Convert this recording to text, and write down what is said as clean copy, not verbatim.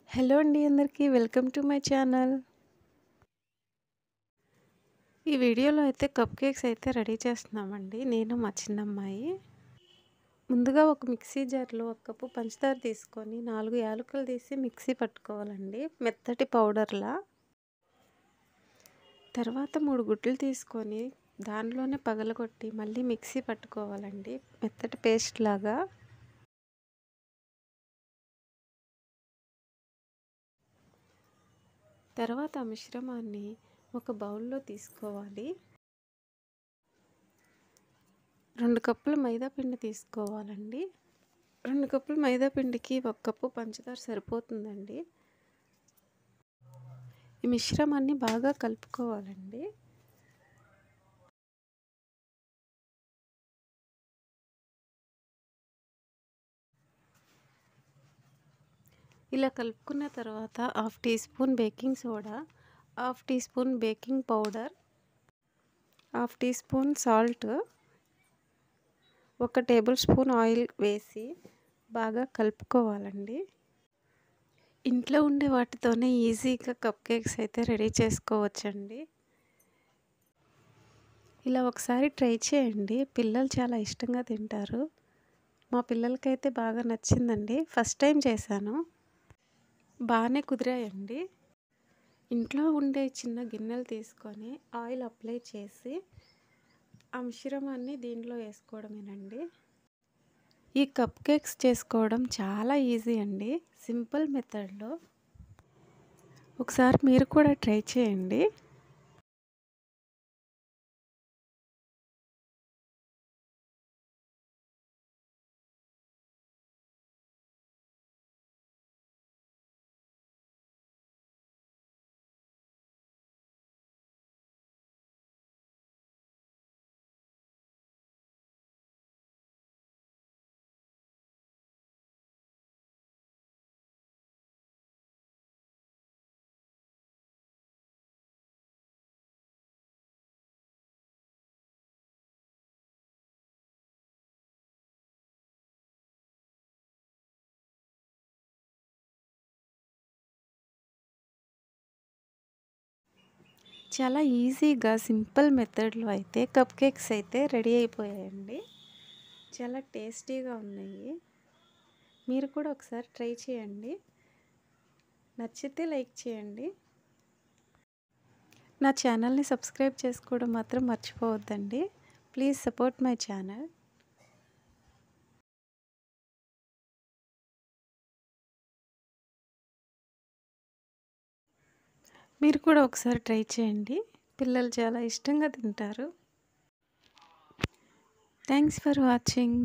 Hello అండి అందరికీ welcome to my channel. ఈ వీడియోలో అయితే కప్ కేక్స్ అయితే రెడీ చేస్తున్నామండి నేను మా చిన్నమ్మాయి. ముందుగా ఒక మిక్సీ జార్లో ఒక కప్పు పంచదార తీసుకొని 4 యాలకులు తీసి మిక్సీ పట్టుకోవాలండి మెత్తటి పౌడర్లా. తర్వాత 3 గుడ్లు తీసుకొని దానిలోనే పగలగొట్టి మళ్ళీ మిక్సీ పట్టుకోవాలండి మెత్తటి పేస్ట్ లాగా. తర్వాత ఆ మిశ్రమాన్ని ఒక బౌల్లో తీసుకోవాలి. 2 కప్పుల మైదా పిండి తీసుకోవాలండి. 2 కప్పుల మైదా పిండికి 1 కప్పు పంచదార సరిపోతుందండి. ఈ మిశ్రమాన్ని బాగా కలుపుకోవాలండి. ఇలా కలుపుకున్న తర్వాత 1/2 teaspoon baking soda, 1/2 teaspoon baking powder, 1/2 teaspoon salt, 1 tablespoon oil వేసి బాగా కలుపుకోవాలండి. ఇంట్లో ఉండే వాటితోనే ఈజీగా కప్ కేక్స్ అయితే రెడీ చేసుకోవచ్చండి. ఇలా ఒకసారి ట్రై చేయండి, పిల్లలు చాలా ఇష్టంగా తింటారు. మా పిల్లలకైతే బాగా నచ్చిందండి. ఫస్ట్ టైం చేశాను, బాగానే కుదిరాయండి. ఇంట్లో ఉండే చిన్న గిన్నెలు తీసుకొని ఆయిల్ అప్లై చేసి ఆ మిశ్రమాన్ని దీనిలో వేసుకోవడమేనండి. ఈ కప్ కేక్స్ చేసుకోవడం చాలా ఈజీ అండి, సింపుల్ మెథడ్లో. ఒకసారి మీరు కూడా ట్రై చేయండి. చాలా ఈజీగా సింపుల్ మెథడ్లో అయితే కప్ కేక్స్ అయితే రెడీ అయిపోయాయండి. చాలా టేస్టీగా ఉన్నాయి. మీరు కూడా ఒకసారి ట్రై చేయండి. నచ్చితే లైక్ చేయండి. నా ఛానల్ని సబ్స్క్రైబ్ చేసుకోవడం మాత్రం మర్చిపోవద్దండి. Please support my channel. మీరు కూడా ఒకసారి ట్రై చేయండి, పిల్లలు చాలా ఇష్టంగా తింటారు. Thanks for watching.